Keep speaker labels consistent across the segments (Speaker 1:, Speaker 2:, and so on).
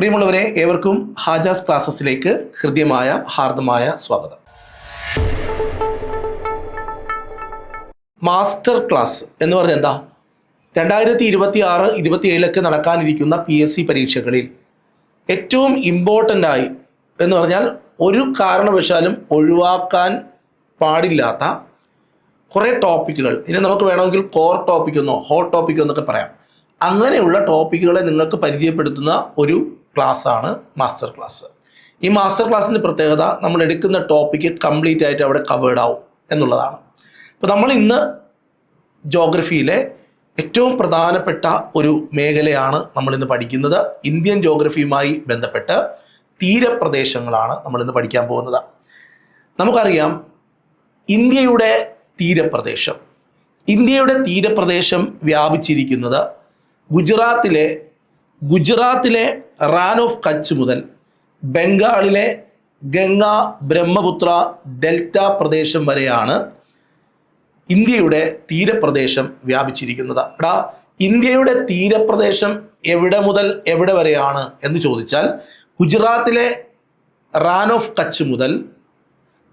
Speaker 1: പ്രിയമുള്ളവരെ, ഏവർക്കും ഹാജാസ് ക്ലാസ്സസിലേക്ക് ഹൃദ്യമായ ഹാർദമായ സ്വാഗതം. മാസ്റ്റർ ക്ലാസ് എന്ന് പറഞ്ഞാൽ എന്താ? 2026-27 നടക്കാനിരിക്കുന്ന PSC പരീക്ഷകളിൽ ഏറ്റവും ഇമ്പോർട്ടൻ്റ് ആയി എന്ന് പറഞ്ഞാൽ ഒരു കാരണവശാലും ഒഴിവാക്കാൻ പാടില്ലാത്ത കുറേ ടോപ്പിക്കുകൾ, ഇനി നമുക്ക് വേണമെങ്കിൽ കോർ ടോപ്പിക്കെന്നോ ഹോട്ട് ടോപ്പിക്കെന്നൊക്കെ പറയാം. അങ്ങനെയുള്ള ടോപ്പിക്കുകളെ നിങ്ങൾക്ക് പരിചയപ്പെടുത്തുന്ന ഒരു ക്ലാസ്സാണ് മാസ്റ്റർ ക്ലാസ്. ഈ മാസ്റ്റർ ക്ലാസ്സിൻ്റെ പ്രത്യേകത, നമ്മൾ എടുക്കുന്ന ടോപ്പിക്ക് കംപ്ലീറ്റ് ആയിട്ട് അവിടെ കവേർഡ് ആവും എന്നുള്ളതാണ്. അപ്പോൾ നമ്മൾ ഇന്ന് ജോഗ്രഫിയിലെ ഏറ്റവും പ്രധാനപ്പെട്ട ഒരു മേഖലയാണ് നമ്മളിന്ന് പഠിക്കുന്നത്. ഇന്ത്യൻ ജോഗ്രഫിയുമായി ബന്ധപ്പെട്ട് തീരപ്രദേശങ്ങളാണ് നമ്മളിന്ന് പഠിക്കാൻ പോകുന്നത്. നമുക്കറിയാം, ഇന്ത്യയുടെ തീരപ്രദേശം വ്യാപിച്ചിരിക്കുന്നത് ഗുജറാത്തിലെ റാൻ ഓഫ് കച്ച് മുതൽ ബംഗാളിലെ ഗംഗ ബ്രഹ്മപുത്ര ഡെൽറ്റ പ്രദേശം വരെയാണ് ഇന്ത്യയുടെ തീരപ്രദേശം വ്യാപിച്ചിരിക്കുന്നത്. ഇന്ത്യയുടെ തീരപ്രദേശം എവിടെ മുതൽ എവിടെ വരെയാണ് എന്ന് ചോദിച്ചാൽ, ഗുജറാത്തിലെ റാൻ ഓഫ് കച്ച് മുതൽ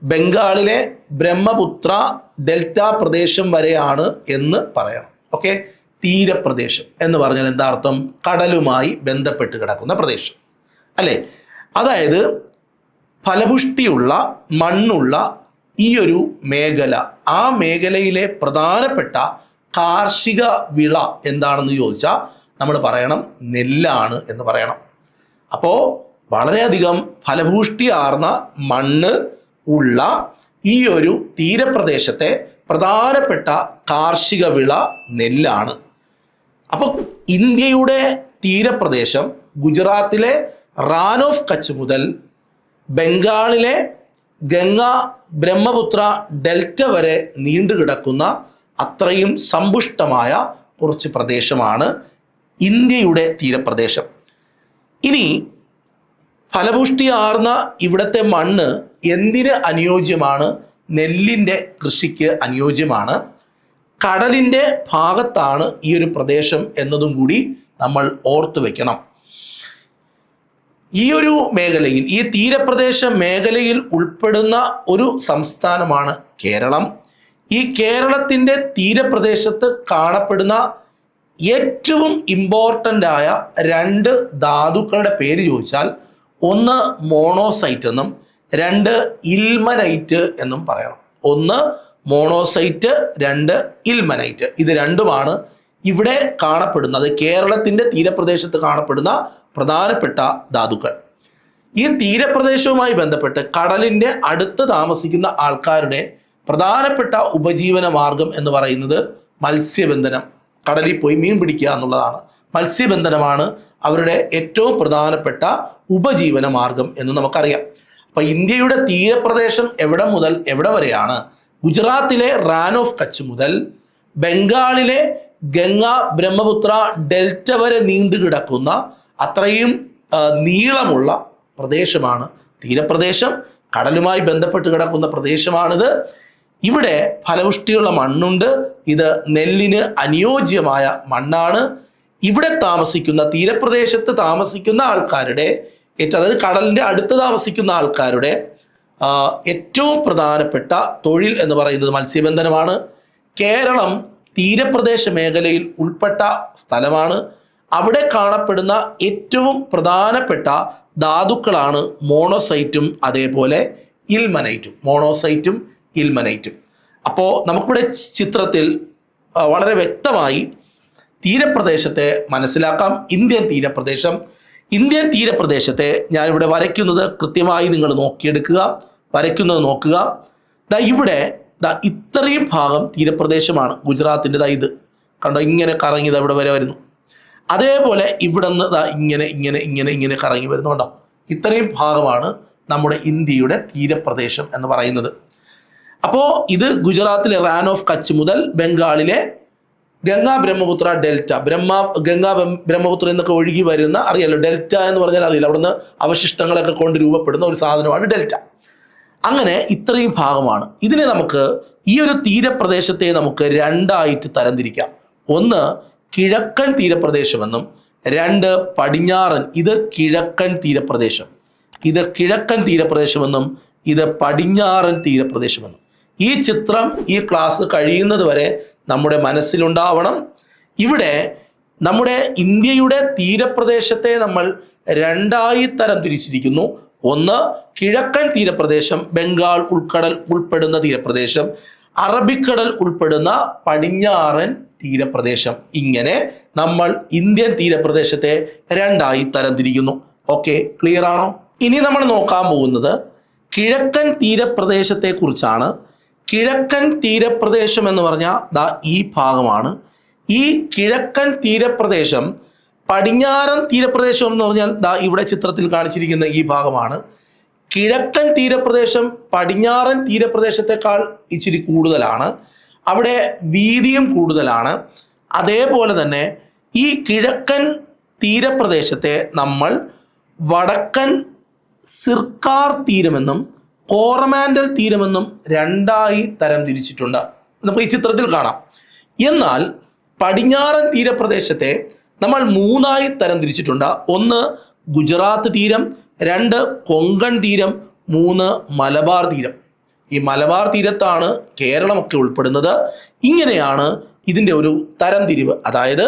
Speaker 1: ബംഗാളിലെ ബ്രഹ്മപുത്ര ഡെൽറ്റ പ്രദേശം വരെയാണ് എന്ന് പറയണം. ഓക്കെ, തീരപ്രദേശം എന്ന് പറഞ്ഞാൽ എന്താ അർത്ഥം? കടലുമായി ബന്ധപ്പെട്ട് കിടക്കുന്ന പ്രദേശം അല്ലേ? അതായത് ഫലപുഷ്ടിയുള്ള മണ്ണുള്ള ഈ ഒരു മേഖല, ആ മേഖലയിലെ പ്രധാനപ്പെട്ട കാർഷിക വിള എന്താണെന്ന് ചോദിച്ചാൽ നമ്മൾ പറയണം നെല്ലാണ് എന്ന് പറയണം. അപ്പോൾ വളരെയധികം ഫലഭൂഷ്ടിയാർന്ന മണ്ണ് ഉള്ള ഈ ഒരു തീരപ്രദേശത്തെ പ്രധാനപ്പെട്ട കാർഷിക വിള നെല്ലാണ്. അപ്പോൾ ഇന്ത്യയുടെ തീരപ്രദേശം ഗുജറാത്തിലെ റാൻ ഓഫ് കച്ച് മുതൽ ബംഗാളിലെ ഗംഗ ബ്രഹ്മപുത്ര ഡെൽറ്റ വരെ നീണ്ടുകിടക്കുന്ന അത്രയും സമ്പുഷ്ടമായ കുറച്ച് പ്രദേശമാണ് ഇന്ത്യയുടെ തീരപ്രദേശം. ഇനി ഫലപുഷ്ടിയാർന്ന ഇവിടുത്തെ മണ്ണ് എന്തിന് അനുയോജ്യമാണ്? നെല്ലിൻ്റെ കൃഷിക്ക് അനുയോജ്യമാണ്. കടലിൻ്റെ ഭാഗത്താണ് ഈ ഒരു പ്രദേശം എന്നതും കൂടി നമ്മൾ ഓർത്തു വെക്കണം. ഈ ഒരു മേഖലയിൽ, ഈ തീരപ്രദേശ മേഖലയിൽ ഉൾപ്പെടുന്ന ഒരു സംസ്ഥാനമാണ് കേരളം. ഈ കേരളത്തിൻ്റെ തീരപ്രദേശത്ത് കാണപ്പെടുന്ന ഏറ്റവും ഇമ്പോർട്ടൻ്റ് ആയ രണ്ട് ധാതുക്കളുടെ പേര് ചോദിച്ചാൽ, ഒന്ന് മോണോസൈറ്റ് എന്നും രണ്ട് ഇൽമനൈറ്റ് എന്നും പറയണം. ഒന്ന് മോണോസൈറ്റ്, രണ്ട് ഇൽമനൈറ്റ്. ഇത് രണ്ടുമാണ് ഇവിടെ കാണപ്പെടുന്നത്, കേരളത്തിൻ്റെ തീരപ്രദേശത്ത് കാണപ്പെടുന്ന പ്രധാനപ്പെട്ട ധാതുക്കൾ. ഈ തീരപ്രദേശവുമായി ബന്ധപ്പെട്ട് കടലിൻ്റെ അടുത്ത് താമസിക്കുന്ന ആൾക്കാരുടെ പ്രധാനപ്പെട്ട ഉപജീവന മാർഗം എന്ന് പറയുന്നത് മത്സ്യബന്ധനം, കടലിൽ പോയി മീൻ പിടിക്കുക എന്നുള്ളതാണ്. മത്സ്യബന്ധനമാണ് അവരുടെ ഏറ്റവും പ്രധാനപ്പെട്ട ഉപജീവന മാർഗം എന്ന് നമുക്കറിയാം. അപ്പം ഇന്ത്യയുടെ തീരപ്രദേശം എവിടെ മുതൽ എവിടെ വരെയാണ്? ഗുജറാത്തിലെ റാൻ ഓഫ് കച്ച് മുതൽ ബംഗാളിലെ ഗംഗ ബ്രഹ്മപുത്ര ഡെൽറ്റ വരെ നീണ്ടുകിടക്കുന്ന അത്രയും നീളമുള്ള പ്രദേശമാണ് തീരപ്രദേശം. കടലുമായി ബന്ധപ്പെട്ട് കിടക്കുന്ന പ്രദേശമാണിത്. ഇവിടെ ഫലപുഷ്ടിയുള്ള മണ്ണുണ്ട്. ഇത് നെല്ലിന് അനുയോജ്യമായ മണ്ണാണ്. ഇവിടെ താമസിക്കുന്ന, തീരപ്രദേശത്ത് താമസിക്കുന്ന ആൾക്കാരുടെ, അതായത് കടലിൻ്റെ അടുത്ത് താമസിക്കുന്ന ആൾക്കാരുടെ ഏറ്റവും പ്രധാനപ്പെട്ട തൊഴിൽ എന്ന് പറയുന്നത് മത്സ്യബന്ധനമാണ്. കേരളം തീരപ്രദേശ മേഖലയിൽ ഉൾപ്പെട്ട സ്ഥലമാണ്. അവിടെ കാണപ്പെടുന്ന ഏറ്റവും പ്രധാനപ്പെട്ട ധാതുക്കളാണ് മോണോസൈറ്റും അതേപോലെ ഇൽമനൈറ്റും. മോണോസൈറ്റും ഇൽമനൈറ്റും. അപ്പോൾ നമുക്കിവിടെ ചിത്രത്തിൽ വളരെ വ്യക്തമായി തീരപ്രദേശത്തെ മനസ്സിലാക്കാം. ഇന്ത്യൻ തീരപ്രദേശത്തെ ഞാനിവിടെ വരയ്ക്കുന്നത് കൃത്യമായി നിങ്ങൾ നോക്കിയെടുക്കുക, വരയ്ക്കുന്നത് നോക്കുക. ഇവിടെ ഇത്രയും ഭാഗം തീരപ്രദേശമാണ് ഗുജറാത്തിൻ്റെ. ഇത് കണ്ടോ, ഇങ്ങനെ കറങ്ങി ഇവിടെ വരെ വരുന്നു. അതേപോലെ ഇവിടെ നിന്ന് ഇങ്ങനെ കറങ്ങി വരുന്നു. കണ്ടോ, ഇത്രയും ഭാഗമാണ് നമ്മുടെ ഇന്ത്യയുടെ തീരപ്രദേശം എന്ന് പറയുന്നത്. അപ്പോൾ ഇത് ഗുജറാത്തിലെ റാൻ ഓഫ് കച്ച് മുതൽ ബംഗാളിലെ ഗംഗ ബ്രഹ്മപുത്ര ഡെൽറ്റ, ഗംഗ ബ്രഹ്മപുത്ര എന്നൊക്കെ ഒഴുകി വരുന്ന, അറിയാലോ ഡെൽറ്റ എന്ന് പറഞ്ഞാൽ അറിയില്ല, അവിടുന്ന് അവശിഷ്ടങ്ങളൊക്കെ കൊണ്ട് രൂപപ്പെടുന്ന ഒരു സാധനമാണ് ഡെൽറ്റ. അങ്ങനെ ഇത്രയും ഭാഗമാണ്. ഇതിനെ നമുക്ക്, ഈ ഒരു തീരപ്രദേശത്തെ നമുക്ക് രണ്ടായിട്ട് തരംതിരിക്കാം. ഒന്ന് കിഴക്കൻ തീരപ്രദേശമെന്നും 2 പടിഞ്ഞാറൻ, ഇത് കിഴക്കൻ തീരപ്രദേശം. ഇത് കിഴക്കൻ തീരപ്രദേശമെന്നും ഇത് പടിഞ്ഞാറൻ തീരപ്രദേശമെന്നും. ഈ ചിത്രം ഈ ക്ലാസ് കഴിയുന്നത് വരെ നമ്മുടെ മനസ്സിലുണ്ടാവണം. ഇവിടെ നമ്മുടെ ഇന്ത്യയുടെ തീരപ്രദേശത്തെ നമ്മൾ 2ആയി തരം തിരിച്ചിരിക്കുന്നു. ഒന്ന് കിഴക്കൻ തീരപ്രദേശം, ബംഗാൾ ഉൾക്കടൽ ഉൾപ്പെടുന്ന തീരപ്രദേശം, അറബിക്കടൽ ഉൾപ്പെടുന്ന പടിഞ്ഞാറൻ തീരപ്രദേശം. ഇങ്ങനെ നമ്മൾ ഇന്ത്യൻ തീരപ്രദേശത്തെ 2ആയി തരം തിരിക്കുന്നു. ഓക്കെ, ക്ലിയർ ആണോ? ഇനി നമ്മൾ നോക്കാൻ പോകുന്നത് കിഴക്കൻ തീരപ്രദേശത്തെ കുറിച്ചാണ്. കിഴക്കൻ തീരപ്രദേശം എന്ന് പറഞ്ഞാൽ ദാ ഈ ഭാഗമാണ്. ഈ കിഴക്കൻ തീരപ്രദേശം പടിഞ്ഞാറൻ തീരപ്രദേശം എന്ന് പറഞ്ഞാൽ ദാ ഇവിടെ ചിത്രത്തിൽ കാണിച്ചിരിക്കുന്ന ഈ ഭാഗമാണ്. കിഴക്കൻ തീരപ്രദേശം പടിഞ്ഞാറൻ തീരപ്രദേശത്തെക്കാൾ ഇച്ചിരി കൂടുതലാണ്. അവിടെ വീതിയും കൂടുതലാണ്. അതേപോലെ തന്നെ ഈ കിഴക്കൻ തീരപ്രദേശത്തെ നമ്മൾ വടക്കൻ സിർക്കാർ തീരമെന്നും കോറമാൻഡൽ തീരമെന്നും 2ആയി തരം തിരിച്ചിട്ടുണ്ട്. നമുക്ക് ഈ ചിത്രത്തിൽ കാണാം. എന്നാൽ പടിഞ്ഞാറൻ തീരപ്രദേശത്തെ നമ്മൾ 3ആയി തരം തിരിച്ചിട്ടുണ്ട്. 1 ഗുജറാത്ത് തീരം, 2 കൊങ്കൺ തീരം, 3 മലബാർ തീരം. ഈ മലബാർ തീരത്താണ് കേരളമൊക്കെ ഉൾപ്പെടുന്നത്. ഇങ്ങനെയാണ് ഇതിൻ്റെ ഒരു തരംതിരിവ്. അതായത്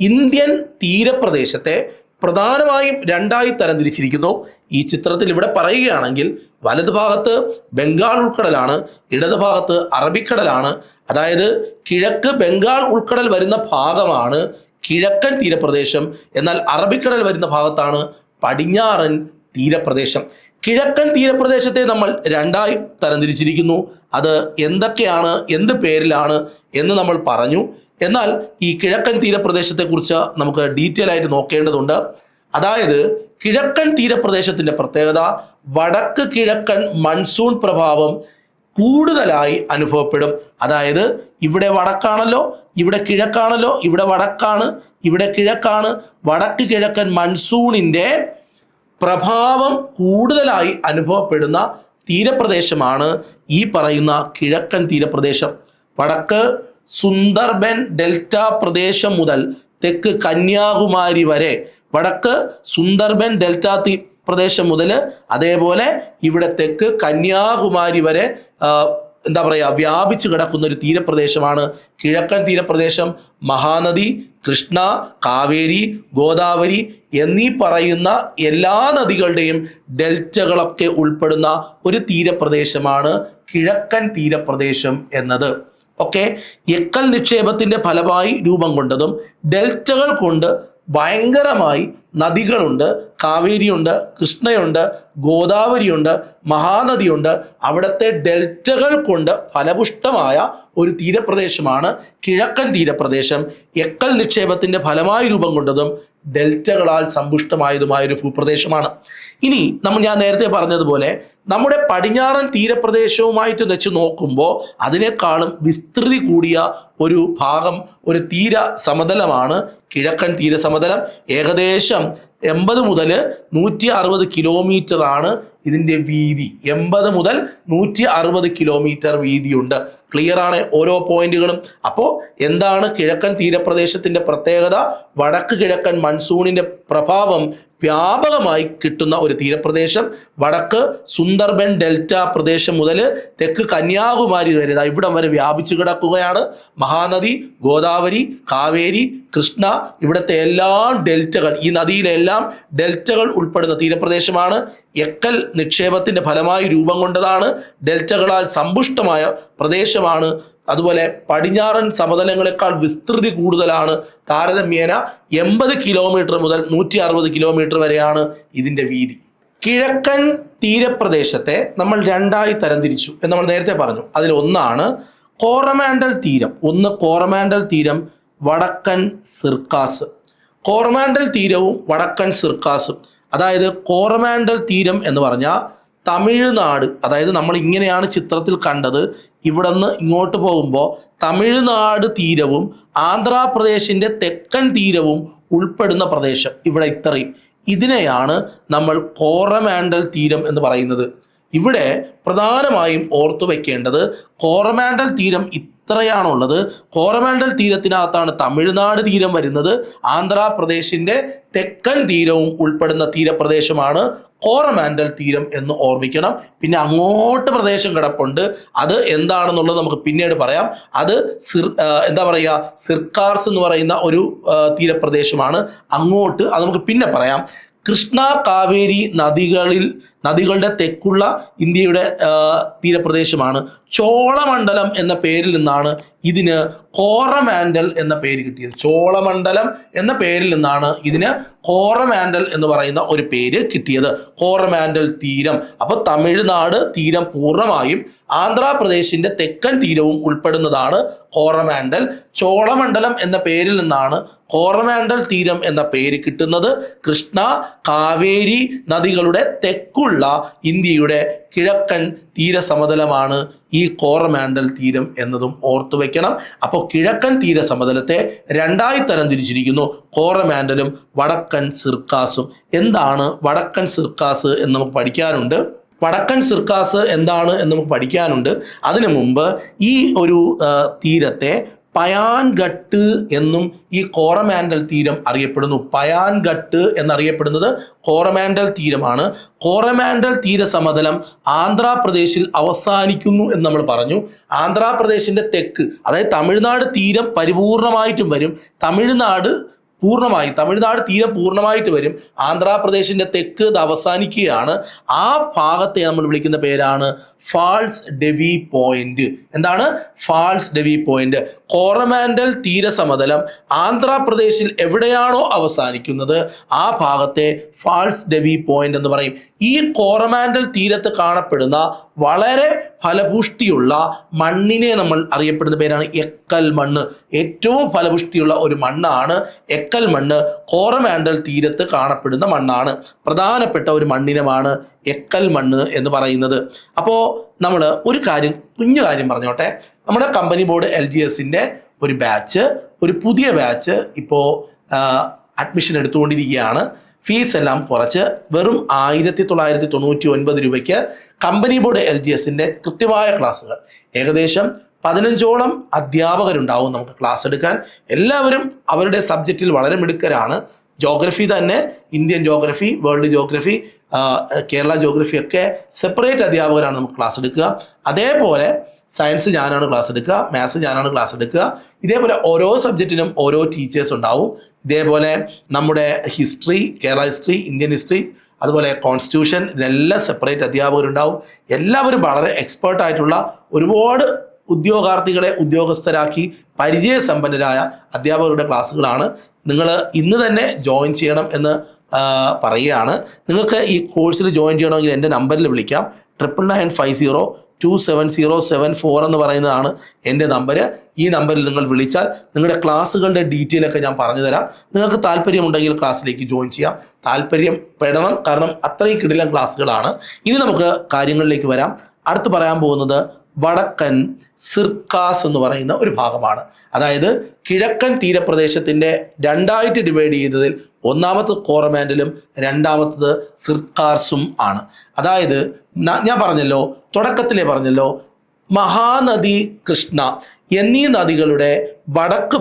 Speaker 1: ഇന്ത്യൻ തീരപ്രദേശത്തെ പ്രധാനമായും 2ആയി തരംതിരിച്ചിരിക്കുന്നു. ഈ ചിത്രത്തിൽ ഇവിടെ പറയുകയാണെങ്കിൽ വലതുഭാഗത്ത് ബംഗാൾ ഉൾക്കടലാണ്, ഇടതുഭാഗത്ത് അറബിക്കടലാണ്. അതായത് കിഴക്ക് ബംഗാൾ ഉൾക്കടൽ വരുന്ന ഭാഗമാണ് കിഴക്കൻ തീരപ്രദേശം, എന്നാൽ അറബിക്കടൽ വരുന്ന ഭാഗത്താണ് പടിഞ്ഞാറൻ തീരപ്രദേശം. കിഴക്കൻ തീരപ്രദേശത്തെ നമ്മൾ 2ആയി തരംതിരിച്ചിരിക്കുന്നു. അത് എന്തൊക്കെയാണ്, എന്ത് പേരിലാണ് എന്ന് നമ്മൾ പറഞ്ഞു. എന്നാൽ ഈ കിഴക്കൻ തീരപ്രദേശത്തെക്കുറിച്ച് നമുക്ക് ഡീറ്റെയിൽ ആയിട്ട് നോക്കേണ്ടതുണ്ട്. അതായത് കിഴക്കൻ തീരപ്രദേശത്തിൻ്റെ പ്രത്യേകത വടക്ക് കിഴക്കൻ മൺസൂൺ പ്രഭാവം കൂടുതലായി അനുഭവപ്പെടും. അതായത് ഇവിടെ വടക്കാണല്ലോ, ഇവിടെ കിഴക്കാണല്ലോ, ഇവിടെ വടക്കാണ്, ഇവിടെ കിഴക്കാണ്. വടക്ക് കിഴക്കൻ മൺസൂണിൻ്റെ പ്രഭാവം കൂടുതലായി അനുഭവപ്പെടുന്ന തീരപ്രദേശമാണ് ഈ പറയുന്ന കിഴക്കൻ തീരപ്രദേശം. വടക്ക് സുന്ദർബൻ ഡെൽറ്റ പ്രദേശം മുതൽ തെക്ക് കന്യാകുമാരി വരെ, വടക്ക് സുന്ദർബൻ ഡെൽറ്റ പ്രദേശം മുതൽ അതേപോലെ ഇവിടെ തെക്ക് കന്യാകുമാരി വരെ എന്താ പറയുക വ്യാപിച്ചു കിടക്കുന്ന ഒരു തീരപ്രദേശമാണ് കിഴക്കൻ തീരപ്രദേശം. മഹാനദി, കൃഷ്ണ, കാവേരി, ഗോദാവരി എന്നീ പറയുന്ന എല്ലാ നദികളുടെയും ഡെൽറ്റകളൊക്കെ ഉൾപ്പെടുന്ന ഒരു തീരപ്രദേശമാണ് കിഴക്കൻ തീരപ്രദേശം എന്നത്. ഓക്കെ, എക്കൽ നിക്ഷേപത്തിൻ്റെ ഫലമായി രൂപം കൊണ്ടതും ഡെൽറ്റകൾ കൊണ്ട് ഭയങ്കരമായി നദികളുണ്ട്. കാവേരിയുണ്ട്, കൃഷ്ണയുണ്ട്, ഗോദാവരിയുണ്ട്, മഹാനദിയുണ്ട്. അവിടുത്തെ ഡെൽറ്റകൾ കൊണ്ട് ഫലപുഷ്ടമായ ഒരു തീരപ്രദേശമാണ് കിഴക്കൻ തീരപ്രദേശം. എക്കൽ നിക്ഷേപത്തിൻ്റെ ഫലമായി രൂപം കൊണ്ടതും ഡെൽറ്റകളാൽ സമ്പുഷ്ടമായതുമായൊരു ഭൂപ്രദേശമാണ്. ഇനി ഞാൻ നേരത്തെ പറഞ്ഞതുപോലെ നമ്മുടെ പടിഞ്ഞാറൻ തീരപ്രദേശവുമായിട്ട് വെച്ച് നോക്കുമ്പോൾ അതിനേക്കാളും വിസ്തൃതി കൂടിയ ഒരു ഭാഗം, ഒരു തീര സമതലമാണ് കിഴക്കൻ തീരസമതലം. ഏകദേശം 80 മുതൽ 160 കിലോമീറ്റർ ആണ് ഇതിൻ്റെ വീതി. 80 മുതൽ 160 കിലോമീറ്റർ വീതിയുണ്ട്. ക്ലിയർ ആണ് ഓരോ പോയിന്റുകളും. അപ്പോൾ എന്താണ് കിഴക്കൻ തീരപ്രദേശത്തിൻ്റെ പ്രത്യേകത? വടക്ക് കിഴക്കൻ മൺസൂണിൻ്റെ പ്രഭാവം വ്യാപകമായി കിട്ടുന്ന ഒരു തീരപ്രദേശം. വടക്ക് സുന്ദർബൻ ഡെൽറ്റ പ്രദേശം മുതൽ തെക്ക് കന്യാകുമാരി വരെ ഇവിടം വരെ വ്യാപിച്ചു കിടക്കുകയാണ്. മഹാനദി, ഗോദാവരി, കാവേരി, കൃഷ്ണ, ഇവിടുത്തെ എല്ലാ ഡെൽറ്റകൾ, ഈ നദിയിലെല്ലാം ഡെൽറ്റകൾ ഉൾപ്പെടുന്ന തീരപ്രദേശമാണ്. എക്കൽ നിക്ഷേപത്തിൻ്റെ ഫലമായി രൂപം കൊണ്ടതാണ്. ഡെൽറ്റകളാൽ സമ്പുഷ്ടമായ പ്രദേശമാണ്. അതുപോലെ പടിഞ്ഞാറൻ സമതലങ്ങളെക്കാൾ വിസ്തൃതി കൂടുതലാണ്. താരതമ്യേന 80 കിലോമീറ്റർ മുതൽ 160 കിലോമീറ്റർ വരെയാണ് ഇതിൻ്റെ വീതി. കിഴക്കൻ തീരപ്രദേശത്തെ നമ്മൾ 2ആയി തരംതിരിച്ചു എന്ന് നമ്മൾ നേരത്തെ പറഞ്ഞു. അതിലൊന്നാണ് കോറമാൻഡൽ തീരം. ഒന്ന് കോറമാൻഡൽ തീരം, വടക്കൻ സിർക്കാസ്. കോറമാൻഡൽ തീരവും വടക്കൻ സിർക്കാസും, അതായത് കോറമാൻഡൽ തീരം എന്ന് പറഞ്ഞാൽ തമിഴ്നാട്, അതായത് നമ്മൾ ഇങ്ങനെയാണ് ചിത്രത്തിൽ കണ്ടത്. ഇവിടെ നിന്ന് ഇങ്ങോട്ട് പോകുമ്പോൾ തമിഴ്നാട് തീരവും ആന്ധ്രാപ്രദേശിൻ്റെ തെക്കൻ തീരവും ഉൾപ്പെടുന്ന പ്രദേശം ഇവിടെ ഇത്രയും, ഇതിനെയാണ് നമ്മൾ കോറമാൻഡൽ തീരം എന്ന് പറയുന്നത്. ഇവിടെ പ്രധാനമായും ഓർത്തു വയ്ക്കേണ്ടത് കോറമാൻഡൽ തീരം ഇത്രയാണുള്ളത്. കോറമാൻഡൽ തീരത്തിനകത്താണ് തമിഴ്നാട് തീരം വരുന്നത്. ആന്ധ്രാപ്രദേശിന്റെ തെക്കൻ തീരവും ഉൾപ്പെടുന്ന തീരപ്രദേശമാണ് കോറമാൻഡൽ തീരം എന്ന് ഓർമ്മിക്കണം. പിന്നെ അങ്ങോട്ട് പ്രദേശം കിടപ്പുണ്ട്, അത് എന്താണെന്നുള്ളത് നമുക്ക് പിന്നീട് പറയാം. അത് എന്താ പറയുക, സിർക്കാർസ് എന്ന് പറയുന്ന ഒരു തീരപ്രദേശമാണ്. അങ്ങോട്ട് അത് നമുക്ക് പിന്നെ പറയാം. കൃഷ്ണ കാവേരി നദികളുടെ തെക്കുള്ള ഇന്ത്യയുടെ തീരപ്രദേശമാണ്. ചോളമണ്ഡലം എന്ന പേരിൽ നിന്നാണ് ഇതിന് കോറമാൻഡൽ എന്ന പേര് കിട്ടിയത്. ചോളമണ്ഡലം എന്ന പേരിൽ നിന്നാണ് ഇതിന് കോറമാൻഡൽ എന്ന് പറയുന്ന ഒരു പേര് കിട്ടിയത്. കോറമാൻഡൽ തീരം. അപ്പോൾ തമിഴ്നാട് തീരം പൂർണ്ണമായും ആന്ധ്രാപ്രദേശിന്റെ തെക്കൻ തീരവും ഉൾപ്പെടുന്നതാണ് കോറമാൻഡൽ. ചോളമണ്ഡലം എന്ന പേരിൽ നിന്നാണ് കോറമാൻഡൽ തീരം എന്ന പേര് കിട്ടുന്നത്. കൃഷ്ണ കാവേരി നദികളുടെ തെക്കുള്ള ഇന്ത്യയുടെ കിഴക്കൻ തീരസമതലമാണ് ഈ കോറമാൻഡൽ തീരം എന്നതും ഓർത്തു വെക്കണം. അപ്പോൾ കിഴക്കൻ തീരസമതലത്തെ രണ്ടായി തരംതിരിച്ചിരിക്കുന്നു, കോറമാൻഡലും വടക്കൻ സിർക്കാസും. എന്താണ് വടക്കൻ സിർക്കാസ് എന്ന് നമുക്ക് പഠിക്കാനുണ്ട്. വടക്കൻ സിർക്കാസ് എന്താണ് എന്ന് നമുക്ക് പഠിക്കാനുണ്ട്. അതിനു മുമ്പ് ഈ ഒരു തീരത്തെ പയാൻഘട്ട് എന്നും ഈ കോറമാൻഡൽ തീരം അറിയപ്പെടുന്നു. പയാൻഘട്ട് എന്നറിയപ്പെടുന്നത് കോറമാൻഡൽ തീരമാണ്. കോറമാൻഡൽ തീരസമതലം ആന്ധ്രാപ്രദേശിൽ അവസാനിക്കുന്നു എന്ന് നമ്മൾ പറഞ്ഞു. ആന്ധ്രാപ്രദേശിന്റെ തെക്ക്, അതായത് തമിഴ്നാട് തീരം പരിപൂർണമായിട്ടും വരും. തമിഴ്നാട് തീരം പൂർണ്ണമായിട്ട് വരും. ആന്ധ്രാപ്രദേശിന്റെ തെക്ക് ഇത് അവസാനിക്കുകയാണ്. ആ ഭാഗത്തെ നമ്മൾ വിളിക്കുന്ന പേരാണ് ഫാൾസ് ഡെവി പോയിന്റ്. എന്താണ് ഫാൾസ് ഡെവി പോയിന്റ്? കോറമാൻഡൽ തീരസമതലം ആന്ധ്രാപ്രദേശിൽ എവിടെയാണോ അവസാനിക്കുന്നത് ആ ഭാഗത്തെ ഫാൾസ് ഡെവി പോയിന്റ് എന്ന് പറയും. ഈ കോറമാൻഡൽ തീരത്ത് കാണപ്പെടുന്ന വളരെ ഫലപുഷ്ടിയുള്ള മണ്ണിനെ നമ്മൾ അറിയപ്പെടുന്ന പേരാണ് എക്കൽ മണ്ണ്. ഏറ്റവും ഫലപുഷ്ടിയുള്ള ഒരു മണ്ണാണ് എക്കൽ മണ്ണ്. കോറമാൻഡൽ തീരത്ത് കാണപ്പെടുന്ന മണ്ണാണ്. പ്രധാനപ്പെട്ട ഒരു മണ്ണിനമാണ് എക്കൽ മണ്ണ് എന്ന് പറയുന്നത്. അപ്പോൾ നമ്മൾ ഒരു കുഞ്ഞു കാര്യം പറഞ്ഞോട്ടെ. നമ്മുടെ കമ്പനി ബോർഡ് LGSന്റെ ഒരു പുതിയ ബാച്ച് ഇപ്പോൾ അഡ്മിഷൻ എടുത്തുകൊണ്ടിരിക്കുകയാണ്. ഫീസ് എല്ലാം കുറച്ച് വെറും 1999 രൂപയ്ക്ക് കമ്പനി ബോർഡ് LGSന്റെ കൃത്യമായ ക്ലാസ്സുകൾ, ഏകദേശം 15ഓളം അധ്യാപകരുണ്ടാവും നമുക്ക് ക്ലാസ് എടുക്കാൻ. എല്ലാവരും അവരുടെ സബ്ജക്റ്റിൽ വളരെ മിടുക്കരാണ്. ജോഗ്രഫി തന്നെ, Indian geography, world geography, Kerala geography ഒക്കെ സെപ്പറേറ്റ് അധ്യാപകരാണ് നമുക്ക് ക്ലാസ് എടുക്കുക. അതേപോലെ സയൻസ് ഞാനാണ് ക്ലാസ് എടുക്കുക, മാത്സ് ഞാനാണ് ക്ലാസ് എടുക്കുക. ഇതേപോലെ ഓരോ സബ്ജക്റ്റിനും ഓരോ ടീച്ചേഴ്സ് ഉണ്ടാവും. ഇതേപോലെ നമ്മുടെ history, Kerala history, Indian history, അതുപോലെ കോൺസ്റ്റിറ്റ്യൂഷൻ, ഇതിനെല്ലാം സെപ്പറേറ്റ് അധ്യാപകരുണ്ടാവും. എല്ലാവരും വളരെ എക്സ്പേർട്ടായിട്ടുള്ള ഒരുപാട് ഉദ്യോഗസ്ഥരാക്കി പരിചയസമ്പന്നരായ അധ്യാപകരുടെ ക്ലാസ്സുകളാണ്. നിങ്ങൾ ഇന്ന് തന്നെ ജോയിൻ ചെയ്യണം എന്ന് പറയുകയാണ്. നിങ്ങൾക്ക് ഈ കോഴ്സിൽ ജോയിൻ ചെയ്യണമെങ്കിൽ എൻ്റെ നമ്പറിൽ വിളിക്കാം. 9950270774 എന്ന് പറയുന്നതാണ് എൻ്റെ നമ്പർ. ഈ നമ്പറിൽ നിങ്ങൾ വിളിച്ചാൽ നിങ്ങളുടെ ക്ലാസ്സുകളുടെ ഡീറ്റെയിൽ ഒക്കെ ഞാൻ പറഞ്ഞു തരാം. നിങ്ങൾക്ക് താല്പര്യമുണ്ടെങ്കിൽ ക്ലാസ്സിലേക്ക് ജോയിൻ ചെയ്യാം. താല്പര്യപ്പെടണം, കാരണം അത്രയും കിടിലൻ ക്ലാസ്സുകളാണ്. ഇനി നമുക്ക് കാര്യങ്ങളിലേക്ക് വരാം. അടുത്ത് പറയാൻ പോകുന്നത് വടക്കൻ സിർക്കാസ് എന്ന് പറയുന്ന ഒരു ഭാഗമാണ്. അതായത് കിഴക്കൻ തീരപ്രദേശത്തിൻ്റെ രണ്ടായിട്ട് ഡിവൈഡ് ചെയ്തതിൽ ഒന്നാമത്തത് കോറമാൻഡലും രണ്ടാമത്തത് സിർക്കാർസും ആണ്. അതായത് ഞാൻ പറഞ്ഞല്ലോ, തുടക്കത്തിലേ പറഞ്ഞല്ലോ, മഹാനദി, കൃഷ്ണ എന്നീ നദികളുടെ വടക്ക്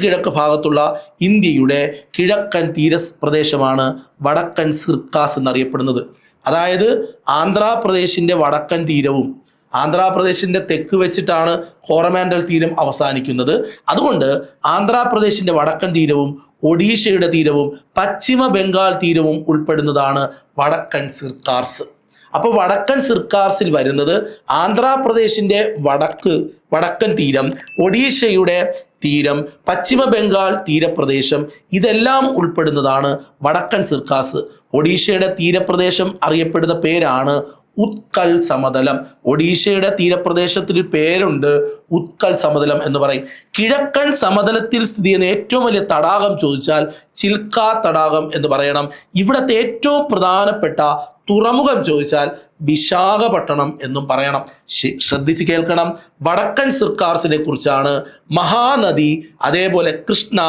Speaker 1: കിഴക്ക് ഭാഗത്തുള്ള ഇന്ത്യയുടെ കിഴക്കൻ തീരപ്രദേശമാണ് വടക്കൻ സിർക്കാസ് എന്നറിയപ്പെടുന്നത്. അതായത് ആന്ധ്രാപ്രദേശിൻ്റെ വടക്കൻ തീരവും ആന്ധ്രാപ്രദേശിൻ്റെ തെക്ക് വെച്ചിട്ടാണ് കോറമാൻഡൽ തീരം അവസാനിക്കുന്നത്. അതുകൊണ്ട് ആന്ധ്രാപ്രദേശിൻ്റെ വടക്കൻ തീരവും ഒഡീഷയുടെ തീരവും പശ്ചിമ ബംഗാൾ തീരവും ഉൾപ്പെടുന്നതാണ് വടക്കൻ സിർക്കാർസ്. അപ്പോൾ വടക്കൻ സിർക്കാർസിൽ വരുന്നത് ആന്ധ്രാപ്രദേശിൻ്റെ വടക്കൻ തീരം, ഒഡീഷയുടെ തീരം, പശ്ചിമ ബംഗാൾ തീരപ്രദേശം, ഇതെല്ലാം ഉൾപ്പെടുന്നതാണ് വടക്കൻ സിർക്കാസ്. ഒഡീഷയുടെ തീരപ്രദേശം അറിയപ്പെടുന്ന പേരാണ് ഉത്കൽ സമതലം. ഒഡീഷയുടെ തീരപ്രദേശത്തിന് പേരുണ്ട്, ഉത്കൽ സമതലം എന്ന് പറയും. കിഴക്കൻ സമതലത്തിൽ സ്ഥിതി ചെയ്യുന്ന ഏറ്റവും വലിയ തടാകം ചോദിച്ചാൽ ചിൽക്ക തടാകം എന്ന് പറയണം. ഇവിടുത്തെ ഏറ്റവും പ്രധാനപ്പെട്ട തുറമുഖം ചോദിച്ചാൽ വിശാഖപട്ടണം എന്നും പറയണം. ശ്രദ്ധിച്ച് കേൾക്കണം. വടക്കൻ സിർക്കാർസിനെ കുറിച്ചാണ്. മഹാനദി, അതേപോലെ കൃഷ്ണ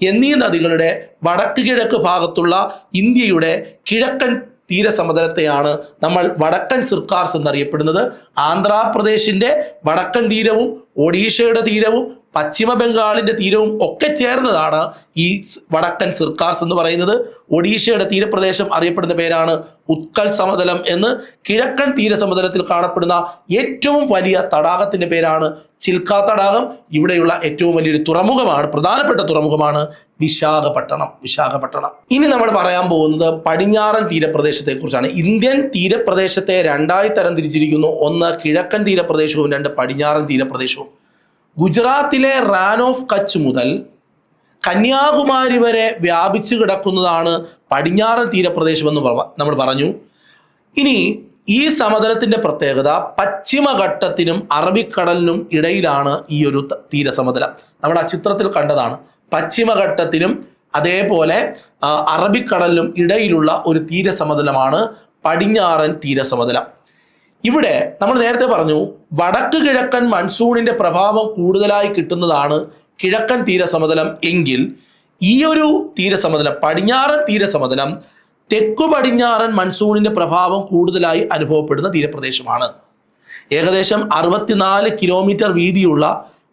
Speaker 1: എന്നീ നദികളുടെ വടക്ക് കിഴക്ക് ഭാഗത്തുള്ള ഇന്ത്യയുടെ കിഴക്കൻ തീരസമതലത്തെയാണ് നമ്മൾ വടക്കൻ സിർക്കാർസ് എന്നറിയപ്പെടുന്നത്. ആന്ധ്രാപ്രദേശിന്റെ വടക്കൻ തീരവും ഒഡീഷയുടെ തീരവും പശ്ചിമ ബംഗാളിന്റെ തീരവും ഒക്കെ ചേർന്നതാണ് ഈ വടക്കൻ സിർക്കാർസ് എന്ന് പറയുന്നത്. ഒഡീഷയുടെ തീരപ്രദേശം അറിയപ്പെടുന്ന പേരാണ് ഉത്കൽ സമതലം എന്ന്. കിഴക്കൻ തീരസമതലത്തിൽ കാണപ്പെടുന്ന ഏറ്റവും വലിയ തടാകത്തിന്റെ പേരാണ് ചിൽക്ക തടാകം. ഇവിടെയുള്ള ഏറ്റവും വലിയൊരു തുറമുഖമാണ്, പ്രധാനപ്പെട്ട തുറമുഖമാണ് വിശാഖപട്ടണം. ഇനി നമ്മൾ പറയാൻ പോകുന്നത് പടിഞ്ഞാറൻ തീരപ്രദേശത്തെ കുറിച്ചാണ്. ഇന്ത്യൻ തീരപ്രദേശത്തെ രണ്ടായി തരം തിരിച്ചിരിക്കുന്നു. ഒന്ന് കിഴക്കൻ തീരപ്രദേശവും രണ്ട് പടിഞ്ഞാറൻ തീരപ്രദേശവും. ഗുജറാത്തിലെ റാൻ ഓഫ് കച്ച് മുതൽ കന്യാകുമാരി വരെ വ്യാപിച്ചു കിടക്കുന്നതാണ് പടിഞ്ഞാറൻ തീരപ്രദേശം എന്ന് നമ്മൾ പറഞ്ഞു. ഇനി ഈ സമതലത്തിന്റെ പ്രത്യേകത പശ്ചിമഘട്ടത്തിനും അറബിക്കടലിനും ഇടയിലാണ് ഈ ഒരു തീരസമതലം. നമ്മൾ ആ ചിത്രത്തിൽ കണ്ടതാണ്. പശ്ചിമഘട്ടത്തിനും അതേപോലെ അറബിക്കടലിനും ഇടയിലുള്ള ഒരു തീരസമതലമാണ് പടിഞ്ഞാറൻ തീരസമതലം. ഇവിടെ നമ്മൾ നേരത്തെ പറഞ്ഞു വടക്ക് കിഴക്കൻ മൺസൂണിന്റെ പ്രഭാവം കൂടുതലായി കിട്ടുന്നതാണ് കിഴക്കൻ തീരസമതലം എങ്കിൽ ഈ ഒരു തീരസമതലം പടിഞ്ഞാറൻ തീരസമതലം തെക്കു പടിഞ്ഞാറൻ മൺസൂണിന്റെ പ്രഭാവം കൂടുതലായി അനുഭവപ്പെടുന്ന തീരപ്രദേശമാണ്. ഏകദേശം 64 കിലോമീറ്റർ വീതിയുള്ള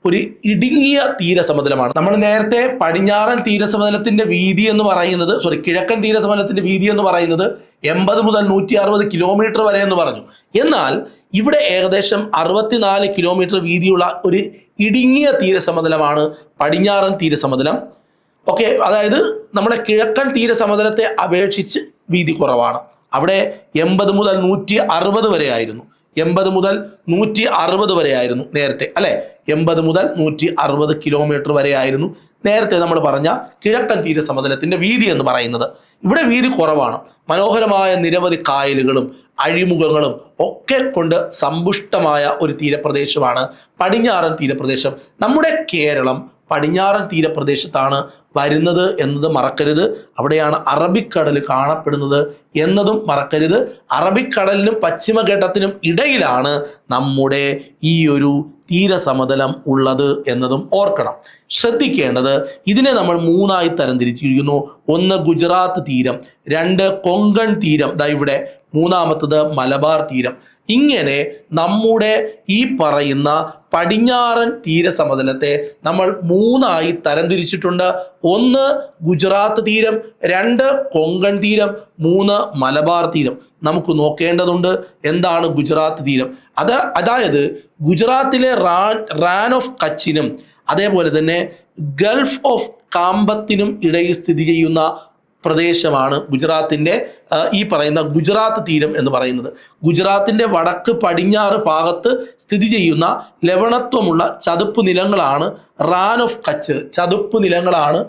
Speaker 1: ഒരു ഇടുങ്ങിയ തീരസമതലമാണ്. നമ്മൾ നേരത്തെ പടിഞ്ഞാറൻ തീരസമതലത്തിന്റെ വീതി എന്ന് പറയുന്നത് കിഴക്കൻ തീരസമതലത്തിന്റെ വീതി എന്ന് പറയുന്നത് 80 മുതൽ 160 കിലോമീറ്റർ വരെ എന്ന് പറഞ്ഞു. എന്നാൽ ഇവിടെ ഏകദേശം 64 കിലോമീറ്റർ വീതിയുള്ള ഒരു ഇടുങ്ങിയ തീരസമതലമാണ് പടിഞ്ഞാറൻ തീരസമതലം. ഓക്കെ, അതായത് നമ്മുടെ കിഴക്കൻ തീരസമതലത്തെ അപേക്ഷിച്ച് വീതി കുറവാണ്. അവിടെ 80 മുതൽ 160 വരെ ആയിരുന്നു. 80 മുതൽ 160 വരെ ആയിരുന്നു നേരത്തെ, അല്ലെ? 80 മുതൽ 160 കിലോമീറ്റർ വരെ ആയിരുന്നു നേരത്തെ നമ്മൾ പറഞ്ഞ കിഴക്കൻ തീരസമതലത്തിന്റെ വീതി എന്ന് പറയുന്നത്. ഇവിടെ വീതി കുറവാണ്. മനോഹരമായ നിരവധി കായലുകളും അഴിമുഖങ്ങളും ഒക്കെ കൊണ്ട് സമ്പുഷ്ടമായ ഒരു തീരപ്രദേശമാണ് പടിഞ്ഞാറൻ തീരപ്രദേശം. നമ്മുടെ കേരളം പടിഞ്ഞാറൻ തീരപ്രദേശത്താണ് വരുന്നത് എന്നത് മറക്കരുത്. അവിടെയാണ് അറബിക്കടൽ കാണപ്പെടുന്നത് എന്നതും മറക്കരുത്. അറബിക്കടലിനും പശ്ചിമഘട്ടത്തിനും ഇടയിലാണ് നമ്മുടെ ഈ ഒരു തീരസമതലം ഉള്ളത് എന്നതും ഓർക്കണം. ശ്രദ്ധിക്കേണ്ടത് ഇതിനെ നമ്മൾ 3ആയി തരംതിരിച്ചിരിക്കുന്നു. ഒന്ന് ഗുജറാത്ത് തീരം, 2 കൊങ്കൺ തീരം, ഇവിടെ 3-മത്തത് മലബാർ തീരം. ഇങ്ങനെ നമ്മുടെ ഈ പറയുന്ന പടിഞ്ഞാറൻ തീരസമതലത്തെ നമ്മൾ 3ആയി തരംതിരിച്ചിട്ടുണ്ട്. 1 ഗുജറാത്ത് തീരം, 2 കൊങ്കൺ തീരം, 3 മലബാർ തീരം. നമുക്ക് നോക്കേണ്ടതുണ്ട് എന്താണ് ഗുജറാത്ത് തീരം. അതായത് ഗുജറാത്തിലെ റാൻ ഓഫ് കച്ചിനും അതേപോലെ തന്നെ ഗൾഫ് ഓഫ് കാമ്പത്തിനും ഇടയിൽ സ്ഥിതി ചെയ്യുന്ന പ്രദേശമാണ് ഗുജറാത്തിൻ്റെ ഈ പറയുന്ന ഗുജറാത്ത് തീരം എന്ന് പറയുന്നത്. ഗുജറാത്തിൻ്റെ വടക്ക് പടിഞ്ഞാറ് ഭാഗത്ത് സ്ഥിതി ചെയ്യുന്ന ലവണത്വമുള്ള ചതുപ്പ് നിലങ്ങളാണ് റാൻ ഓഫ് കച്ച്. ചതുപ്പ് നിലങ്ങളാണ്,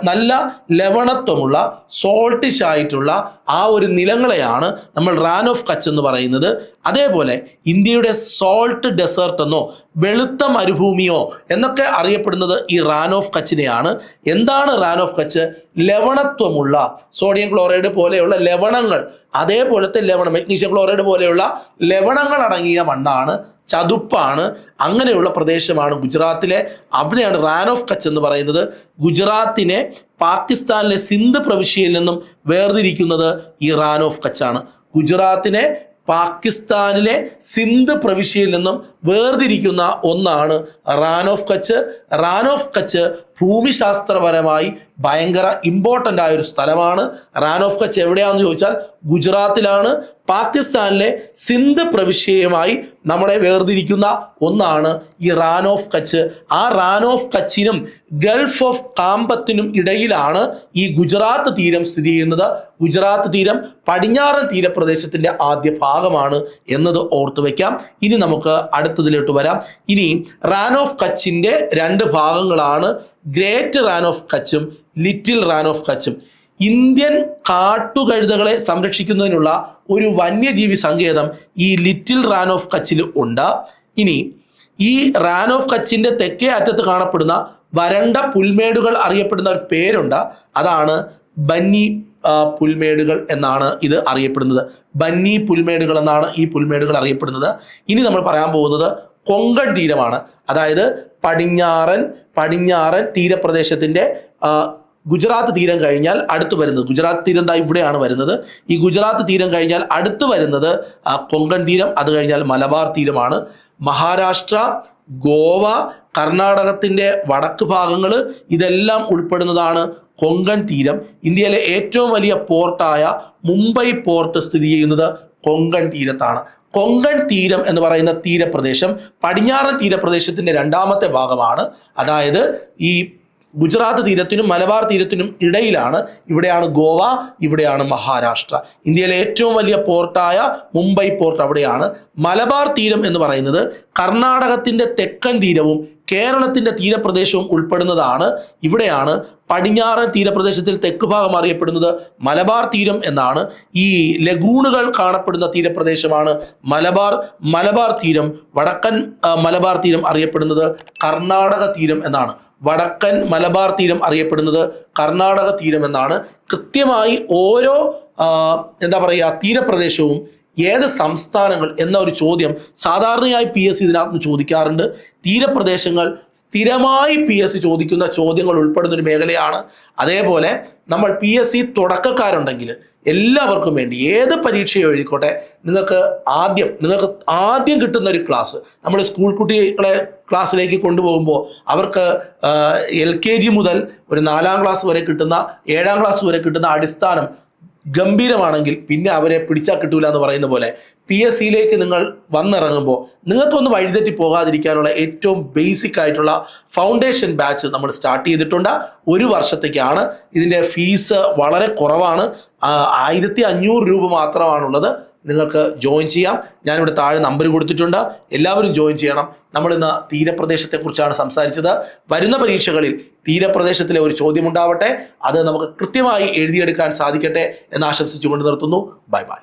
Speaker 1: നല്ല ലവണത്വമുള്ള സോൾട്ടിഷ് ആയിട്ടുള്ള ആ ഒരു നിലങ്ങളെയാണ് നമ്മൾ റാൻ ഓഫ് കച്ച് എന്ന് പറയുന്നത്. അതേപോലെ ഇന്ത്യയുടെ സോൾട്ട് ഡെസേർട്ട് എന്നോ വെളുത്ത മരുഭൂമിയോ എന്നൊക്കെ അറിയപ്പെടുന്നത് ഈ റാൻ ഓഫ് കച്ചിനെയാണ്. എന്താണ് റാൻ ഓഫ് കച്ച്? ലവണത്വമുള്ള സോഡിയം ക്ലോറൈഡ് പോലെയുള്ള ലവണങ്ങൾ, അതേപോലത്തെ ലവണം മഗ്നീഷ്യം ക്ലോറൈഡ് പോലെയുള്ള ലവണങ്ങൾ അടങ്ങിയ മണ്ണാണ്, ചതുപ്പാണ്. അങ്ങനെയുള്ള പ്രദേശമാണ് ഗുജറാത്തിലെ. അവിടെയാണ് റാൻ ഓഫ് കച്ച് എന്ന് പറയുന്നത്. ഗുജറാത്തിനെ പാകിസ്ഥാനിലെ സിന്ധ് പ്രവിശ്യയിൽ നിന്നും വേർതിരിക്കുന്നത് ഈ റാൻ ഓഫ് കച്ചാണ്. ഗുജറാത്തിനെ പാകിസ്ഥാനിലെ സിന്ധ് പ്രവിശ്യയിൽ നിന്നും വേർതിരിക്കുന്ന ഒന്നാണ് റാൻ ഓഫ് കച്ച്. റാൻ ഓഫ് കച്ച് ഭൂമിശാസ്ത്രപരമായി ഭയങ്കര ഇമ്പോർട്ടൻ്റ് ആയൊരു സ്ഥലമാണ്. റാൻ ഓഫ് കച്ച് എവിടെയാണെന്ന് ചോദിച്ചാൽ ഗുജറാത്തിലാണ്. പാകിസ്ഥാനിലെ സിന്ധ് പ്രവിശ്യയുമായി നമ്മളെ വേർതിരിക്കുന്ന ഒന്നാണ് ഈ റാൻ ഓഫ് കച്ച്. ആ റാൻ ഓഫ് കച്ചിനും ഗൾഫ് ഓഫ് കാമ്പത്തിനും ഇടയിലാണ് ഈ ഗുജറാത്ത് തീരം സ്ഥിതി ചെയ്യുന്നത്. ഗുജറാത്ത് തീരം പടിഞ്ഞാറൻ തീരപ്രദേശത്തിൻ്റെ ആദ്യ ഭാഗമാണ് എന്നത് ഓർത്തു വയ്ക്കാം. ഇനി നമുക്ക് അടുത്തതിലോട്ട് വരാം. ഇനി റാൻ ഓഫ് കച്ചിൻ്റെ 2 ഭാഗങ്ങളാണ്, ഗ്രേറ്റ് റാൻ ഓഫ് കച്ചും ലിറ്റിൽ റാൻ ഓഫ് കച്ചും. ഇന്ത്യൻ കാട്ടുകഴുതകളെ സംരക്ഷിക്കുന്നതിനുള്ള ഒരു വന്യജീവി സങ്കേതം ഈ ലിറ്റിൽ റാൻ ഓഫ് കച്ചിൽ ഉണ്ട്. ഇനി ഈ റാൻ ഓഫ് കച്ചിൻ്റെ തെക്കേ അറ്റത്ത് കാണപ്പെടുന്ന വരണ്ട പുൽമേടുകൾ അറിയപ്പെടുന്ന ഒരു പേരുണ്ട്. അതാണ് ബന്നി പുൽമേടുകൾ എന്നാണ് ഇത് അറിയപ്പെടുന്നത്. ബന്നി പുൽമേടുകൾ എന്നാണ് ഈ പുൽമേടുകൾ അറിയപ്പെടുന്നത്. ഇനി നമ്മൾ പറയാൻ പോകുന്നത് കൊങ്കൺ തീരമാണ്. അതായത് പടിഞ്ഞാറൻ തീരപ്രദേശത്തിൻ്റെ ഗുജറാത്ത് തീരം കഴിഞ്ഞാൽ അടുത്ത് വരുന്നത്, ഗുജറാത്ത് തീരം ദാ ഇവിടെയാണ് വരുന്നത്. ഈ ഗുജറാത്ത് തീരം കഴിഞ്ഞാൽ അടുത്ത് വരുന്നത് കൊങ്കൺ തീരം, അത് കഴിഞ്ഞാൽ മലബാർ തീരമാണ്. മഹാരാഷ്ട്ര, ഗോവ, കർണാടകത്തിൻ്റെ വടക്ക് ഭാഗങ്ങൾ ഇതെല്ലാം ഉൾപ്പെടുന്നതാണ് കൊങ്കൺ തീരം. ഇന്ത്യയിലെ ഏറ്റവും വലിയ പോർട്ടായ മുംബൈ പോർട്ട് സ്ഥിതി ചെയ്യുന്നത് കൊങ്കൺ തീരത്താണ്. കൊങ്കൺ തീരം എന്ന് പറയുന്ന തീരപ്രദേശം പടിഞ്ഞാറൻ തീരപ്രദേശത്തിൻ്റെ രണ്ടാമത്തെ ഭാഗമാണ്. അതായത് ഈ ഗുജറാത്ത് തീരത്തിനും മലബാർ തീരത്തിനും ഇടയിലാണ്. ഇവിടെയാണ് ഗോവ, ഇവിടെയാണ് മഹാരാഷ്ട്ര. ഇന്ത്യയിലെ ഏറ്റവും വലിയ പോർട്ടായ മുംബൈ പോർട്ട് അവിടെയാണ്. മലബാർ തീരം എന്ന് പറയുന്നത് കർണാടകത്തിൻ്റെ തെക്കൻ തീരവും കേരളത്തിൻ്റെ തീരപ്രദേശവും ഉൾപ്പെടുന്നതാണ്. ഇവിടെയാണ് പടിഞ്ഞാറൻ തീരപ്രദേശത്തിൽ തെക്ക് ഭാഗം അറിയപ്പെടുന്നത് മലബാർ തീരം എന്നാണ്. ഈ ലഗൂണുകൾ കാണപ്പെടുന്ന തീരപ്രദേശമാണ് മലബാർ തീരം. വടക്കൻ മലബാർ തീരം അറിയപ്പെടുന്നത് കർണാടക തീരം എന്നാണ്. വടക്കൻ മലബാർ തീരം അറിയപ്പെടുന്നത് കർണാടക തീരം എന്നാണ്. കൃത്യമായി ഓരോ തീരപ്രദേശവും ഏത് സംസ്ഥാനങ്ങൾ എന്ന ഒരു ചോദ്യം സാധാരണയായി PSC ഇതിനകത്ത് ചോദിക്കാറുണ്ട്. തീരപ്രദേശങ്ങൾ സ്ഥിരമായി PSC ചോദിക്കുന്ന ചോദ്യങ്ങൾ ഉൾപ്പെടുന്ന ഒരു മേഖലയാണ്. അതേപോലെ നമ്മൾ PSC തുടക്കക്കാരുണ്ടെങ്കിൽ എല്ലാവർക്കും വേണ്ടി ഏത് പരീക്ഷയോ എഴുതിക്കോട്ടെ, നിങ്ങൾക്ക് ആദ്യം കിട്ടുന്ന ഒരു ക്ലാസ്, നമ്മൾ സ്കൂൾ കുട്ടികളെ ക്ലാസ്സിലേക്ക് കൊണ്ടുപോകുമ്പോൾ അവർക്ക് LKG മുതൽ ഒരു 4ാം ക്ലാസ് വരെ കിട്ടുന്ന 7ാം ക്ലാസ് വരെ കിട്ടുന്ന അടിസ്ഥാനം ഗംഭീരമാണെങ്കിൽ പിന്നെ അവരെ പിടിച്ചാൽ കിട്ടൂല എന്ന് പറയുന്ന പോലെ PSCയിലേക്ക് നിങ്ങൾ വന്നിറങ്ങുമ്പോൾ നിങ്ങൾക്കൊന്ന് വഴിതെറ്റി പോകാതിരിക്കാനുള്ള ഏറ്റവും ബേസിക് ആയിട്ടുള്ള ഫൗണ്ടേഷൻ ബാച്ച് നമ്മൾ സ്റ്റാർട്ട് ചെയ്തിട്ടുണ്ട്. 1 വർഷത്തേക്കാണ്. ഇതിൻ്റെ ഫീസ് വളരെ കുറവാണ്, 1500 രൂപ മാത്രമാണുള്ളത്. നിങ്ങൾക്ക് ജോയിൻ ചെയ്യാം. ഞാനിവിടെ താഴെ നമ്പർ കൊടുത്തിട്ടുണ്ട്, എല്ലാവരും ജോയിൻ ചെയ്യണം. നമ്മളിന്ന് തീരപ്രദേശത്തെക്കുറിച്ചാണ് സംസാരിച്ചത്. വരുന്ന പരീക്ഷകളിൽ തീരപ്രദേശത്തിലെ ഒരു ചോദ്യം ഉണ്ടാവട്ടെ, അത് നമുക്ക് കൃത്യമായി എഴുതിയെടുക്കാൻ സാധിക്കട്ടെ എന്ന് ആശംസിച്ചുകൊണ്ട് നിർത്തുന്നു. Bye bye.